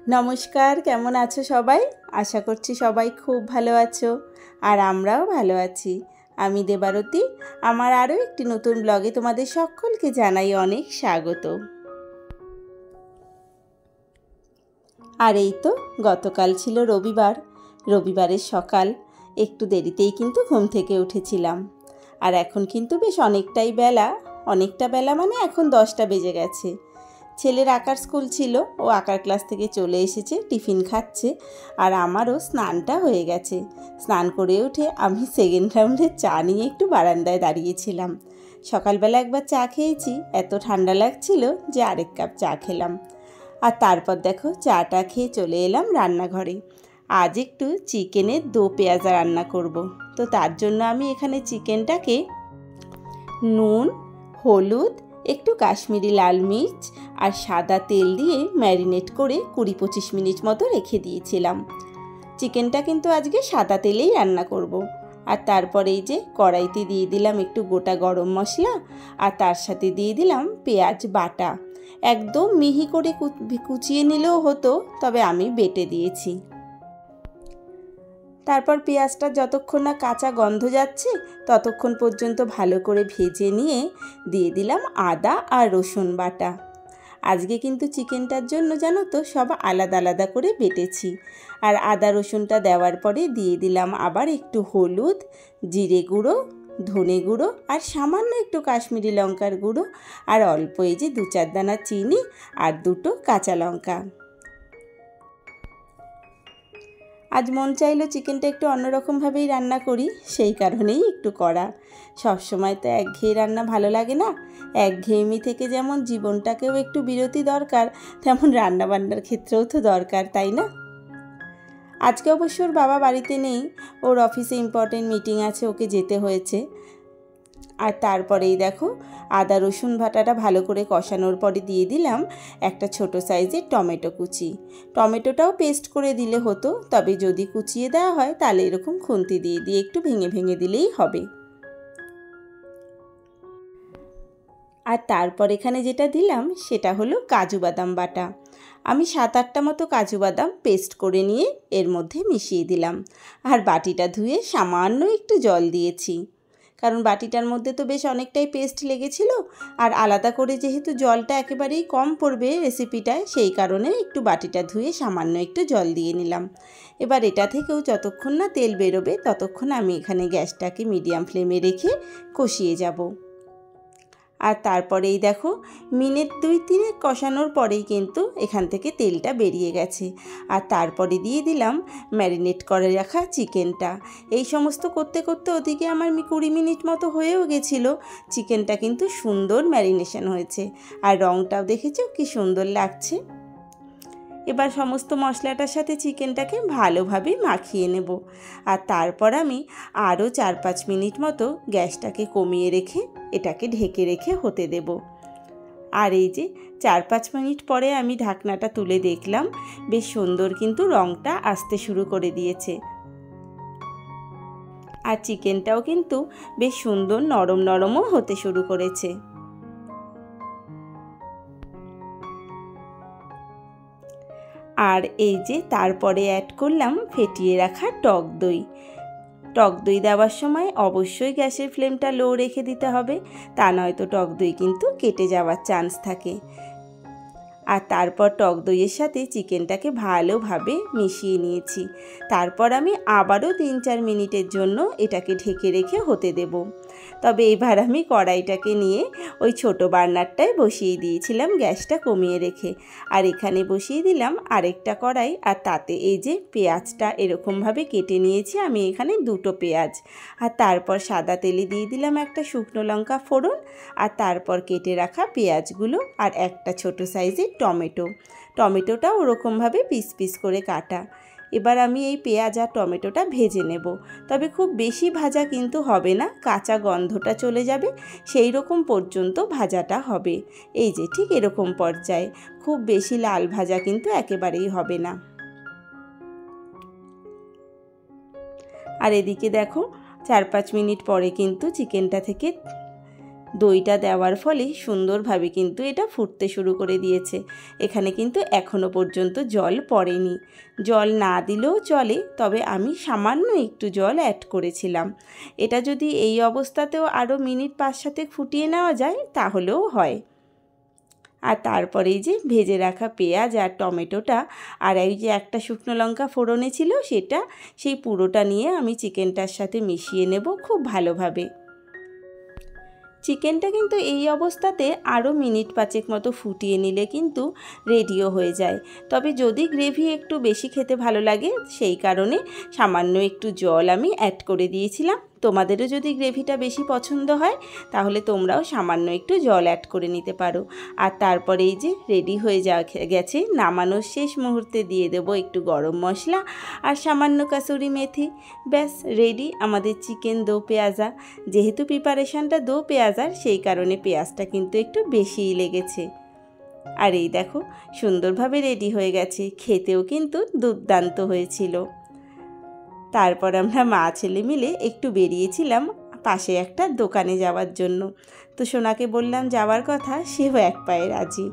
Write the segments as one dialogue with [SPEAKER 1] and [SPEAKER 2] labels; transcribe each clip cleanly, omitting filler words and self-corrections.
[SPEAKER 1] নমস্কার, কেমন আছো সবাই? আশা করছি সবাই খুব ভালো আছো আর আমরাও ভালো আছি। আমি দেবারতী। আমার আরও একটি নতুন ব্লগে তোমাদের সকলকে জানাই অনেক স্বাগত। আর এই তো গতকাল ছিল রবিবার। রবিবারের সকাল একটু দেরিতেই কিন্তু ঘুম থেকে উঠেছিলাম। আর এখন কিন্তু বেশ অনেকটা বেলা মানে এখন 10টা বেজে গেছে। ছেলের আঁকার স্কুল ছিল, ও আঁকার ক্লাস থেকে চলে এসেছে, টিফিন খাচ্ছে। আর আমারও স্নানটা হয়ে গেছে। স্নান করে উঠে আমি সেকেন্ড রাউন্ডের চা নিয়ে একটু বারান্দায় দাঁড়িয়েছিলাম। সকালবেলা একবার চা খেয়েছি, এত ঠান্ডা লাগছিল যে আরেক কাপ চা খেলাম। আর তারপর দেখো চাটা খেয়ে চলে এলাম রান্নাঘরে। আজ একটু চিকেনের দো পেঁয়াজা রান্না করব। তো তার জন্য আমি এখানে চিকেনটাকে নুন, হলুদ, একটু কাশ্মীরি লাল মির্চ আর সাদা তেল দিয়ে ম্যারিনেট করে 20-25 মিনিট মতো রেখে দিয়েছিলাম। চিকেনটা কিন্তু আজকে সাদা তেলেই রান্না করব। আর তারপরে এই যে কড়াইতে দিয়ে দিলাম একটু গোটা গরম মশলা, আর তার সাথে দিয়ে দিলাম পেঁয়াজ বাটা। একদম মিহি করে কুচিয়ে নিলেও হতো, তবে আমি বেটে দিয়েছি। তারপর পেঁয়াজটা যতক্ষণ না কাঁচা গন্ধ যাচ্ছে ততক্ষণ পর্যন্ত ভালো করে ভেজে নিয়ে দিয়ে দিলাম আদা আর রসুন বাটা। আজকে কিন্তু চিকেনটার জন্য জানো তো সব আলাদা আলাদা করে বেটেছি। আর আদা রসুনটা দেওয়ার পরে দিয়ে দিলাম আবার একটু হলুদ, জিরে গুঁড়ো, ধনে গুঁড়ো আর সামান্য একটু কাশ্মীরি লঙ্কার গুঁড়ো, আর অল্প এই যে 2-4 দানা চিনি আর 2টো কাঁচা লঙ্কা। আজ মন চাইলো চিকেনটা একটু অন্যরকমভাবেই রান্না করি, সেই কারণেই একটু করা। সবসময় তো একঘেয়ে রান্না ভালো লাগে না। একঘেয়েমি থেকে যেমন জীবনটাকেও একটু বিরতি দরকার, তেমন রান্নাবান্নার ক্ষেত্রেও তো দরকার, তাই না? আজকে অবশ্য ওর বাবা বাড়িতে নেই, ওর অফিসে ইম্পর্টেন্ট মিটিং আছে, ওকে যেতে হয়েছে। আর তারপরেই দেখো আদা রসুন বাটাটা ভালো করে কষানোর পরে দিয়ে দিলাম একটা ছোট সাইজের টমেটো কুচি। টমেটোটাও পেস্ট করে দিলে হতো, তবে যদি কুচিয়ে দেওয়া হয় তাহলে এরকম খুন্তি দিয়ে দিয়ে একটু ভেঙে ভেঙে দিলেই হবে। আর তারপর এখানে যেটা দিলাম সেটা হলো কাজু বাদাম বাটা। আমি 7-8টা মতো কাজু বাদাম পেস্ট করে নিয়ে এর মধ্যে মিশিয়ে দিলাম। আর বাটিটা ধুয়ে সামান্য একটু জল দিয়েছি, কারণ বাটিটার মধ্যে তো বেশ অনেকটাই পেস্ট লেগেছিল। আর আলাদা করে যেহেতু জলটা একেবারেই কম পড়বে রেসিপিটায়, সেই কারণে একটু বাটিটা ধুয়ে সামান্য একটু জল দিয়ে নিলাম। এবার এটা থেকেও যতক্ষণ না তেল বেরোবে ততক্ষণ আমি এখানে গ্যাসটাকে মিডিয়াম ফ্লেমে রেখে কষিয়ে যাব। আর তারপরেই দেখো মিনিট 2-3 কষানোর পরেই কিন্তু এখান থেকে তেলটা বেরিয়ে গেছে। আর তারপরে দিয়ে দিলাম ম্যারিনেট করে রাখা চিকেনটা। এই সমস্ত করতে করতে ওদিকে আমার 20 মিনিট মতো হয়েও গেছিলো। চিকেনটা কিন্তু সুন্দর ম্যারিনেশন হয়েছে, আর রঙটাও দেখেছো কি সুন্দর লাগছে। এবার সমস্ত মশলাটার সাথে চিকেনটাকে ভালোভাবে মাখিয়ে নেব। আর তারপর আমি আরও 4-5 মিনিট মতো গ্যাসটাকে কমিয়ে রেখে এটাকে ঢেকে রেখে হতে দেব। আর এই যে 4-5 মিনিট পরে আমি ঢাকনাটা তুলে দেখলাম, বেশ সুন্দর কিন্তু রঙটা আসতে শুরু করে দিয়েছে। আর চিকেনটাও কিন্তু বেশ সুন্দর নরম নরমও হতে শুরু করেছে। আর এই যে তারপরে অ্যাড করলাম ফেটিয়ে রাখা টক দই। টক দই দেওয়ার সময় অবশ্যই গ্যাসের ফ্লেমটা লো রেখে দিতে হবে, তা নয়তো টক দই কিন্তু কেটে যাওয়ার চান্স থাকে। আর তারপর টক দইয়ের সাথে চিকেনটাকে ভালোভাবে মিশিয়ে নিয়েছি। তারপর আমি আবারও 3-4 মিনিটের জন্য এটাকে ঢেকে রেখে হতে দেব। তবে এবার আমি কড়াইটাকে নিয়ে ওই ছোটো বার্নারটায় বসিয়ে দিয়েছিলাম গ্যাসটা কমিয়ে রেখে। আর এখানে বসিয়ে দিলাম আরেকটা কড়াই, আর তাতে এই যে পেঁয়াজটা এরকমভাবে কেটে নিয়েছি আমি এখানে 2টো পেঁয়াজ। আর তারপর সাদা তেলে দিয়ে দিলাম একটা শুকনো লঙ্কা ফোড়ন, আর তারপর কেটে রাখা পেঁয়াজগুলো আর একটা ছোট সাইজের টমেটোটা ওরকমভাবে পিস পিস করে কাটা। এবার আমি এই পেঁয়াজ আর টমেটোটা ভেজে নেব, তবে খুব বেশি ভাজা কিন্তু হবে না, কাঁচা গন্ধটা চলে যাবে সেই রকম পর্যন্ত ভাজাটা হবে। এই যে ঠিক এরকম পর্যায়ে, খুব বেশি লাল ভাজা কিন্তু একেবারেই হবে না। আর এদিকে দেখো 4-5 মিনিট পরে কিন্তু চিকেনটা থেকে দইটা দেওয়ার ফলে সুন্দরভাবে কিন্তু এটা ফুটতে শুরু করে দিয়েছে। এখানে কিন্তু এখনও পর্যন্ত জল পড়েনি। জল না দিলেও চলে, তবে আমি সামান্য একটু জল অ্যাড করেছিলাম। এটা যদি এই অবস্থাতেও আরও মিনিট 5-7 ফুটিয়ে নেওয়া যায় তাহলেও হয়। আর তারপরে এই যে ভেজে রাখা পেঁয়াজ আর টমেটোটা আর এই যে একটা শুকনো লঙ্কা ফোড়নে ছিল সেটা, সেই পুরোটা নিয়ে আমি চিকেনটার সাথে মিশিয়ে নেব খুব ভালোভাবে। চিকেনটা কিন্তু এই অবস্থাতে আরও মিনিট 5 মতো ফুটিয়ে নিলে কিন্তু রেডিও হয়ে যায়। তবে যদি গ্রেভি একটু বেশি খেতে ভালো লাগে সেই কারণে সামান্য একটু জল আমি অ্যাড করে দিয়েছিলাম। তোমাদেরও যদি গ্রেভিটা বেশি পছন্দ হয় তাহলে তোমরাও সামান্য একটু জল অ্যাড করে নিতে পারো। আর তারপরে এই যে রেডি হয়ে গেছে, নামানোর শেষ মুহূর্তে দিয়ে দেবো একটু গরম মশলা আর সামান্য কাসুরি মেথি। ব্যাস রেডি আমাদের চিকেন দো পেঁয়াজা। যেহেতু প্রিপারেশানটা দো পেঁয়াজার সেই কারণে পেঁয়াজটা কিন্তু একটু বেশিই লেগেছে। আর এই দেখো সুন্দরভাবে রেডি হয়ে গেছে, খেতেও কিন্তু দুর্দান্ত হয়েছিল। তারপর আমরা মা ছেলে মিলে একটু বেরিয়েছিলাম পাশে একটা দোকানে যাওয়ার জন্য। তো সোনাকে বললাম যাওয়ার কথা, সেও এক পায়ে রাজি।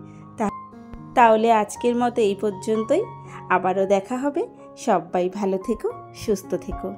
[SPEAKER 1] তাহলে আজকের মতো এই পর্যন্তই, আবারও দেখা হবে। সবাই ভালো থেকো, সুস্থ থেকো।